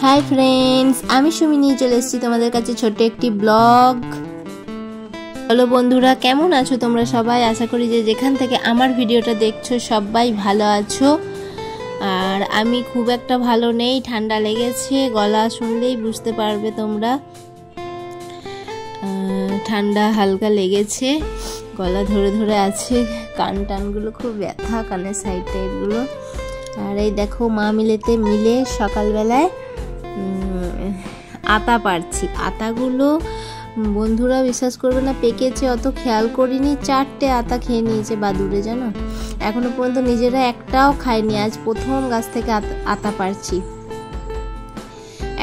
Hi friends आमी सुमी निये चले एसेछि तोमादेर काछे छोट्ट एकटी ब्लग। हेलो बंधुरा केमन आछो तोमरा सबाई? आशा करी जे जेखान थेके आमार भिडियोटा देखछो सबाई भालो आछो। और आमी खूब एकटा भालो नेই, ठांडा लेगेছে, गला शुनलेই बुझते पारबे तोमरा। ঠান্ডা হালকা লেগেছে, গলা ধরে ধরে আছে, কান টানগুলো খুব ব্যথা, কানের সাইড টাইডগুলো। আর এই দেখো মা মিলে সকালবেলায় আতা পারছি। আতাগুলো বন্ধুরা বিশ্বাস করবে না, পেকেছে অত খেয়াল করিনি, 4টে আতা খেয়ে নিয়েছে বাদুড়ে, জানো। এখনো পর্যন্ত নিজেরা একটাও খায়নি, আজ প্রথম গাছ থেকে আতা পারছি,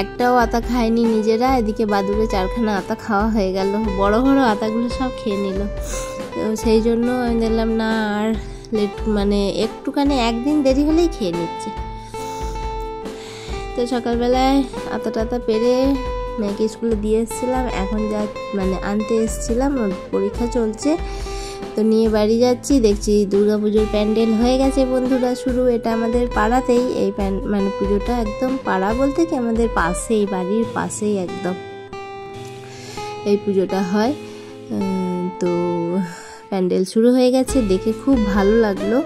একটাও আতা খায়নি নিজেরা। এদিকে বাদুড়ে 4খানা আতা খাওয়া হয়ে গেল, বড় বড় আতাগুলো সব খেয়ে নিল। তো সেই জন্য আমি দেখলাম না আর লেট, মানে একটুখানি একদিন দেরি হলেই খেয়ে নিচ্ছে। তো সকালবেলায় আতা টাতা পেরে মেয়েকে স্কুলে দিয়ে এসেছিলাম, এখন যা মানে আনতে এসেছিলাম, পরীক্ষা চলছে তো নিয়ে বাড়ি যাচ্ছি। দেখছি দুর্গাপুজোর প্যান্ডেল হয়ে গেছে বন্ধুরা শুরু। এটা আমাদের পাড়াতেই এই মানে পুজোটা, একদম পাড়া বলতে কি আমাদের পাশেই, বাড়ির পাশেই একদম এই পুজোটা হয়। তো প্যান্ডেল শুরু হয়ে গেছে, দেখে খুব ভালো লাগলো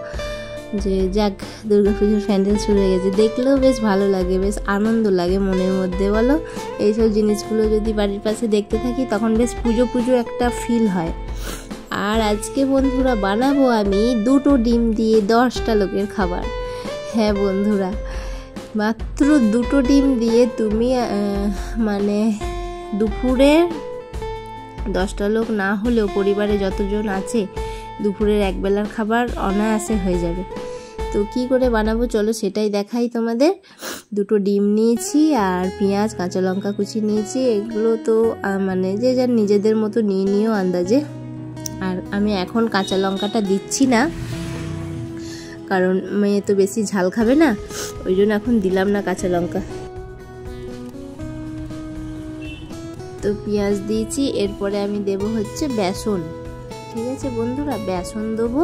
যে যাক দুর্গাপুজোর প্যান্ডেল শুরু হয়ে গেছে। দেখলেও বেশ ভালো লাগে, বেশ আনন্দ লাগে মনের মধ্যে, বলো। এইসব জিনিসগুলো যদি বাড়ির পাশে দেখতে থাকি তখন বেশ পুজো পুজো একটা ফিল হয়। আর আজকে বন্ধুরা বানাবো আমি 2টো ডিম দিয়ে 10টা লোকের খাবার। হ্যাঁ বন্ধুরা, মাত্র 2টো ডিম দিয়ে তুমি মানে দুপুরে 10টা লোক না হলেও পরিবারে যতজন আছে দুপুরের একবেলার খাবার অনায়াসে হয়ে যাবে। তো কি করে বানাবো চলো সেটাই দেখাই তোমাদের। 2টো ডিম নিয়েছি আর পেঁয়াজ কাঁচা লঙ্কা কুচি নিয়েছি। এগুলো তো মানে যে যার নিজেদের মতো নিয়ে নিও আন্দাজে। আর আমি এখন কাঁচা লঙ্কাটা দিচ্ছি না, কারণ মেয়ে তো বেশি ঝাল খাবে না, ওই জন্য এখন দিলাম না কাঁচা লঙ্কা। তো পেঁয়াজ দিয়েছি, এরপরে আমি দেব হচ্ছে বেসন। ঠিক আছে বন্ধুরা, বেসন দেবো,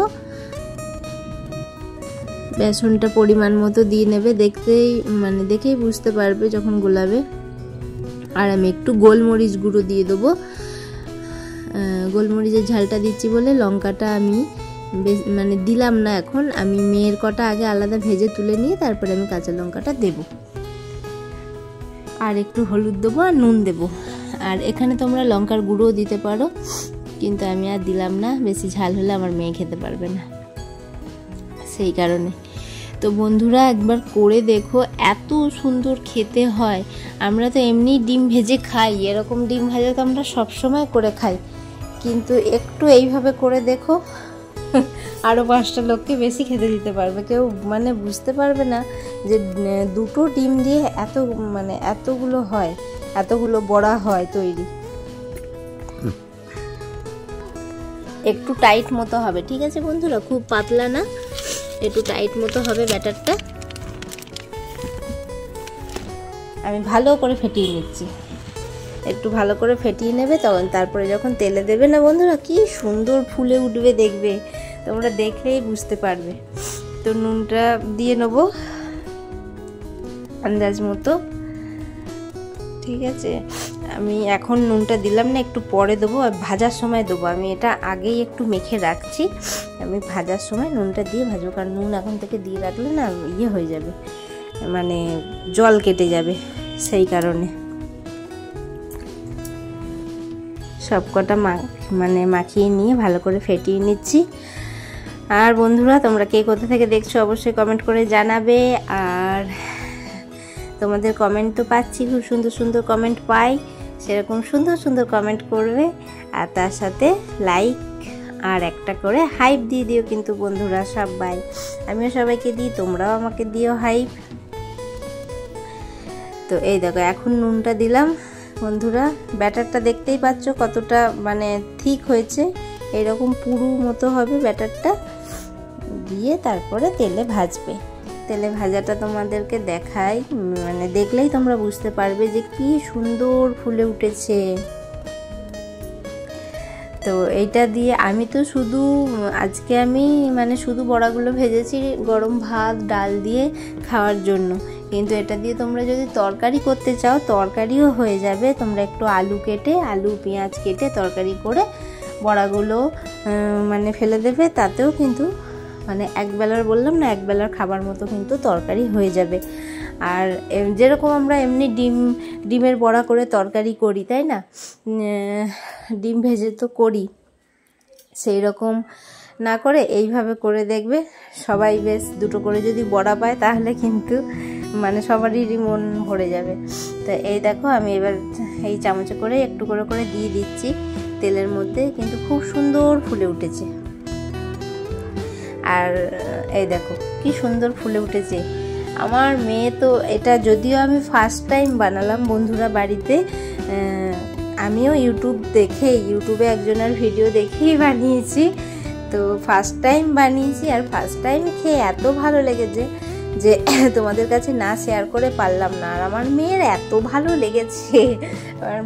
বেসনটা পরিমাণ মতো দিয়ে নেবে, দেখতেই মানে দেখেই বুঝতে পারবে যখন গোলাবে। আর আমি একটু গোলমরিচ গুঁড়ো দিয়ে দেবো, গোলমরিচের ঝালটা দিচ্ছি বলে লঙ্কাটা আমি মানে দিলাম না এখন। আমি মেয়ের কটা আগে আলাদা ভেজে তুলে নিয়ে তারপরে আমি কাঁচা লঙ্কাটা দেব। আর একটু হলুদ দেবো আর নুন দেবো। আর এখানে তোমরা লঙ্কার গুঁড়োও দিতে পারো, কিন্তু আমি আর দিলাম না, বেশি ঝাল হলে আমার মেয়ে খেতে পারবে না, সেই কারণে। তো বন্ধুরা একবার করে দেখো, এত সুন্দর খেতে হয়। আমরা তো এমনি ডিম ভেজে খাই, এরকম ডিম ভাজা তো আমরা সবসময় করে খাই, কিন্তু একটু এইভাবে করে দেখো, আরও 5টা লোককে বেশি খেতে দিতে পারবে। কেউ মানে বুঝতে পারবে না যে 2টো ডিম দিয়ে এত মানে এতগুলো হয়, এতগুলো বড়া হয় তৈরি। একটু টাইট মতো হবে, ঠিক আছে বন্ধুরা, খুব পাতলা না, একটু টাইট মতো হবে ব্যাটারটা। আমি ভালো করে ফেটিয়ে নিচ্ছি, একটু ভালো করে ফেটিয়ে নেবে, তখন তারপরে যখন তেলে দেবে না বন্ধুরা, কি সুন্দর ফুলে উঠবে, দেখবে তোমরা দেখলেই বুঝতে পারবে। তো নুনটা দিয়ে নেবো আন্দাজ মতো, ঠিক আছে। আমি এখন নুনটা দিলাম না, একটু পরে দেবো, আর ভাজার সময় দেবো। আমি এটা আগেই একটু মেখে রাখছি, আমি ভাজার সময় নুনটা দিয়ে ভাজবো, কারণ নুন এখন থেকে দিয়ে রাখলে না ইয়ে হয়ে যাবে, মানে জল কেটে যাবে, সেই কারণে। সব কটা মানে মাখিয়ে নিয়ে ভালো করে ফেটিয়ে নিচ্ছি। আর বন্ধুরা তোমরা কে কোথা থেকে দেখছো অবশ্যই কমেন্ট করে জানাবে। আর তোমাদের কমেন্ট তো পাচ্ছি, খুব সুন্দর সুন্দর কমেন্ট পাই, সেরকম সুন্দর সুন্দর কমেন্ট করবে, আর তার সাথে লাইক আর একটা করে হাইপ দিয়ে দিও কিন্তু বন্ধুরা সবাই। আমিও সবাইকে দিই, তোমরাও আমাকে দিও হাইপ। তো এই দেখো এখন নুনটা দিলাম বন্ধুরা, ব্যাটারটা দেখতেই পাচ্ছ কতটা মানে ঠিক হয়েছে, এরকম পুরু মতো হবে ব্যাটারটা, দিয়ে তারপরে তেলে ভাজবে। তেলে ভাজাটা তোমাদেরকে দেখাই, মানে দেখলেই তোমরা বুঝতে পারবে যে কি সুন্দর ফুলে উঠেছে। তো এইটা দিয়ে আমি তো শুধু আজকে আমি মানে শুধু বড়াগুলো ভেজেছি গরম ভাত ডাল দিয়ে খাওয়ার জন্য, কিন্তু এটা দিয়ে তোমরা যদি তরকারি করতে চাও তরকারিও হয়ে যাবে। তোমরা একটু আলু কেটে, আলু পেঁয়াজ কেটে তরকারি করে বড়াগুলো মানে ফেলে দেবে, তাতেও কিন্তু মানে একবেলার বললাম না, একবেলার খাবার মতো কিন্তু তরকারি হয়ে যাবে। আর যেরকম আমরা এমনি ডিমের বড়া করে তরকারি করি, তাই না, ডিম ভেজে তো করি, সেই রকম না করে এইভাবে করে দেখবে। সবাই বেশ দুটো করে যদি বড়া পায় তাহলে কিন্তু মানে সবারই মন ভরে যাবে। তো এই দেখো আমি এবার এই চামচে করে একটু করে করে দিয়ে দিচ্ছি তেলের মধ্যে, কিন্তু খুব সুন্দর ফুলে উঠেছে। আর এই দেখো কি সুন্দর ফুলে উঠেছে। আমার মেয়ে তো এটা যদিও আমি ফার্স্ট টাইম বানালাম বন্ধুরা বাড়িতে, আমিও ইউটিউবে একজনের ভিডিও দেখেই বানিয়েছি। তো ফার্স্ট টাইম বানিয়েছি আর ফার্স্ট টাইম খেয়ে এত ভালো লেগেছে যে তোমাদের কাছে না শেয়ার করে পারলাম না। আর আমার মেয়ের এত ভালো লেগেছে,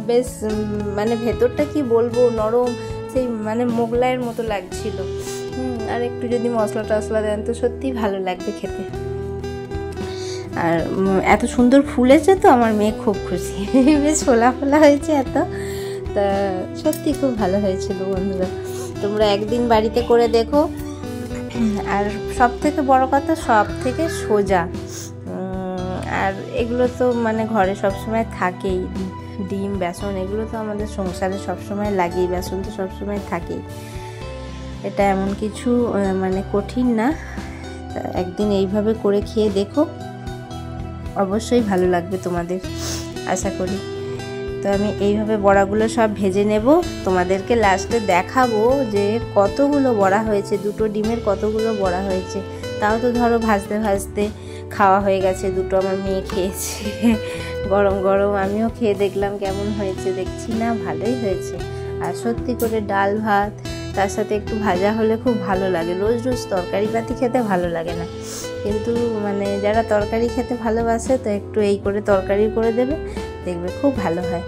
বেশ মানে ভেতরটা কি বলবো, নরম, সেই মানে মোগলাইয়ের মতো লাগছিল। আর একটু যদি মশলা টশলা দেন তো সত্যিই ভালো লাগবে খেতে। আর এত সুন্দর ফুলেছে তো আমার মেয়ে খুব খুশি, বেশ ফোলা ফোলা হয়েছে এত, তা সত্যি খুব ভালো হয়েছিল বন্ধুরা। তোমরা একদিন বাড়িতে করে দেখো। আর সব থেকে বড় কথা, সব থেকে সোজা, আর এগুলো তো মানে ঘরে সবসময় থাকেই, ডিম বেসন এগুলো তো আমাদের সংসারে সবসময় লাগেই, বেসন তো সবসময় থাকেই। এটা এমন কিছু মানে কঠিন না। একদিন এইভাবে করে খেয়ে দেখো, অবশ্যই ভালো লাগবে তোমাদের, আশা করি। তো আমি এইভাবে বড়াগুলো সব ভেজে নেব, তোমাদেরকে লাস্টে দেখাবো যে কতগুলো বড়া হয়েছে, দুটো ডিমের কতগুলো বড়া হয়েছে। তাও তো ধরো ভাজতে ভাজতে খাওয়া হয়ে গেছে, দুটো আমার মেয়ে খেয়েছে গরম গরম, আমিও খেয়ে দেখলাম কেমন হয়েছে। দেখছি না ভালোই হয়েছে। আর সত্যি করে ডাল ভাত তার সাথে একটু ভাজা হলে খুব ভালো লাগে। রোজ রোজ তরকারি পাতি খেতে ভালো লাগে না, কিন্তু মানে যারা তরকারি খেতে ভালোবাসে তো একটু এই করে তরকারি করে দেবে, দেখবে খুব ভালো হয়।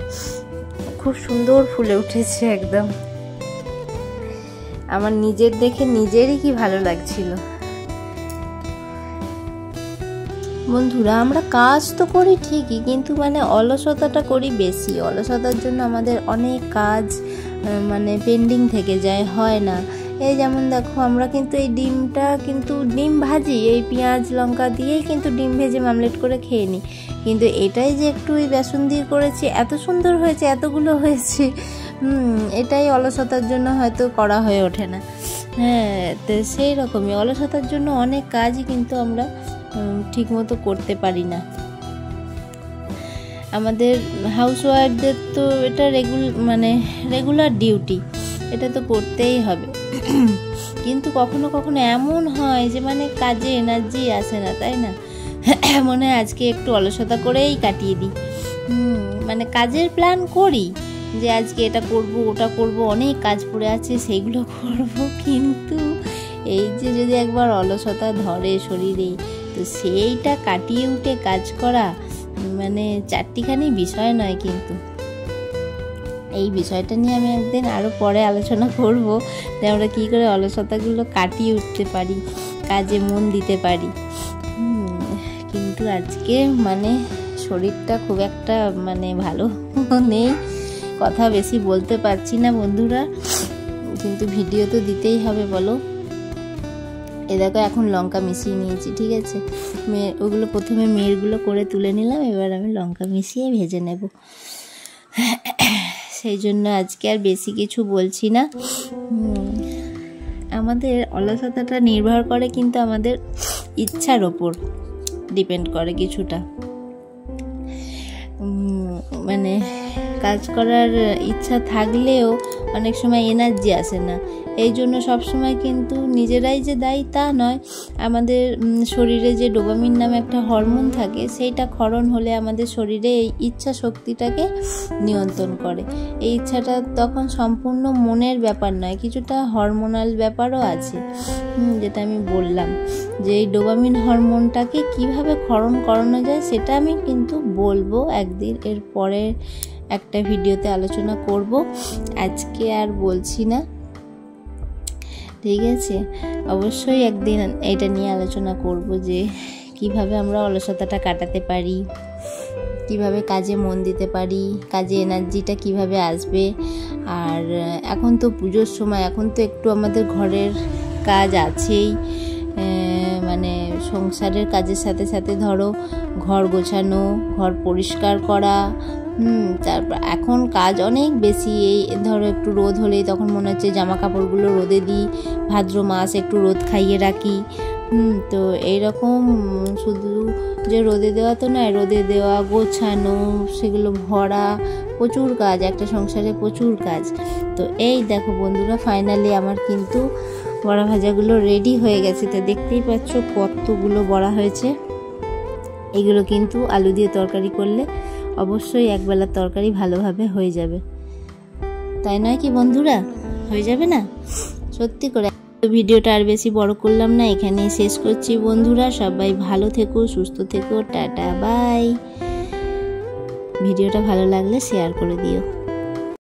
খুব সুন্দর ফুলে উঠেছে একদম, আমার নিজের দেখে নিজেরই কি ভালো লাগছিল। বন্ধুরা আমরা কাজ তো করি ঠিকই, কিন্তু মানে অলসতাটা করি বেশি। অলসতার জন্য আমাদের অনেক কাজ মানে পেন্ডিং থেকে যায়, হয় না। এই যেমন দেখো আমরা কিন্তু এই ডিমটা কিন্তু ডিম ভাজি এই পেঁয়াজ লঙ্কা দিয়েই কিন্তু ডিম ভেজে মামলেট করে খেয়ে নিই, কিন্তু এটাই যে একটু ওই বেসন দিয়ে করেছি, এত সুন্দর হয়েছে, এতগুলো হয়েছে। এটাই অলসতার জন্য হয়তো করা হয়ে ওঠে না। হ্যাঁ, তো সেই রকমই অলসতার জন্য অনেক কাজই কিন্তু আমরা ঠিকমতো করতে পারি না। আমাদের হাউসওয়াইফদের তো এটা রেগুলার ডিউটি, এটা তো করতেই হবে। কিন্তু কখনো কখনো এমন হয় যে মানে কাজে এনার্জি আসে না, তাই না, মনে হয় আজকে একটু অলসতা করেই কাটিয়ে দিই। মানে কাজের প্ল্যান করি যে আজকে এটা করব ওটা করব, অনেক কাজ পড়ে আছে সেইগুলো করব, কিন্তু এই যে যদি একবার অলসতা ধরে শরীরে, তো সেইটা কাটিয়ে উঠে কাজ করা মানে চারটিখানি বিষয় নয়। কিন্তু এই বিষয়টা নিয়ে আমি একদিন আরও পরে আলোচনা করব যে আমরা কী করে অলসতাগুলো কাটিয়ে উঠতে পারি, কাজে মন দিতে পারি। কিন্তু আজকে মানে শরীরটা খুব একটা মানে ভালো নেই, কথা বেশি বলতে পারছি না বন্ধুরা, কিন্তু ভিডিও তো দিতেই হবে বলো। এ দেখো এখন লঙ্কা মিশিয়ে নিয়েছি, ঠিক আছে, ওগুলো প্রথমে মেয়েরগুলো করে তুলে নিলাম, এবার আমি লঙ্কা মিশিয়ে ভেজে নেব। সেই জন্য আজকে আর বেশি কিছু বলছি না। আমাদের অলসতাটা নির্ভর করে কিন্তু আমাদের ইচ্ছার ওপর ডিপেন্ড করে কিছুটা। মানে কাজ করার ইচ্ছা থাকলেও অনেক সময় এনার্জি আসে না, এই জন্য সবসময় কিন্তু নিজেরাই যে দায়ী তা নয়। আমাদের শরীরে যে ডোপামিন নামে একটা হরমোন থাকে, সেইটা ক্ষরণ হলে আমাদের শরীরে এই ইচ্ছা শক্তিটাকে নিয়ন্ত্রণ করে। এই ইচ্ছাটা তখন সম্পূর্ণ মনের ব্যাপার নয়, কিছুটা হরমোনাল ব্যাপারও আছে, যেটা আমি বললাম যে এই ডোপামিন হরমোনটাকে কিভাবে ক্ষরণ করানো যায় সেটা আমি কিন্তু বলবো একদিন, এর পরে একটা ভিডিওতে আলোচনা করব, আজকে আর বলছি না, ঠিক আছে। অবশ্যই একদিন এটা নিয়ে আলোচনা করব যে কিভাবে আমরা অলসতাটা কাটাতে পারি, কিভাবে কাজে মন দিতে পারি, কাজে এনার্জিটা কিভাবে আসবে। আর এখন তো পুজোর সময়, এখন তো একটু আমাদের ঘরের কাজ আছেই, মানে সংসারের কাজের সাথে সাথে ধরো ঘর গোছানো, ঘর পরিষ্কার করা, তারপর এখন কাজ অনেক বেশি। এই ধরো একটু রোদ হলেই তখন মনে হচ্ছে জামা কাপড়গুলো রোদে দিই, ভাদ্র মাস একটু রোদ খাইয়ে রাখি। তো এইরকম শুধু যে রোদে দেওয়া তো নয়, রোদে দেওয়া, গোছানো, সেগুলো ভরা, প্রচুর কাজ, একটা সংসারে প্রচুর কাজ। তো এই দেখো বন্ধুরা, ফাইনালি আমার কিন্তু বড়া ভাজাগুলো রেডি হয়ে গেছে। তো দেখতেই পাচ্ছ কতগুলো বড়া হয়েছে। এগুলো কিন্তু আলু দিয়ে তরকারি করলে অবশ্যই একবেলার তরকারি ভালোভাবে হয়ে যাবে, তাই নয় কি বন্ধুরা? হয়ে যাবে না? সত্যি করে। ভিডিওটা আর বেশি বড় করলাম না, এখানেই শেষ করছি বন্ধুরা। সবাই ভালো থেকো, সুস্থ থেকো, টাটা বাই। ভিডিওটা ভালো লাগলে শেয়ার করে দিও।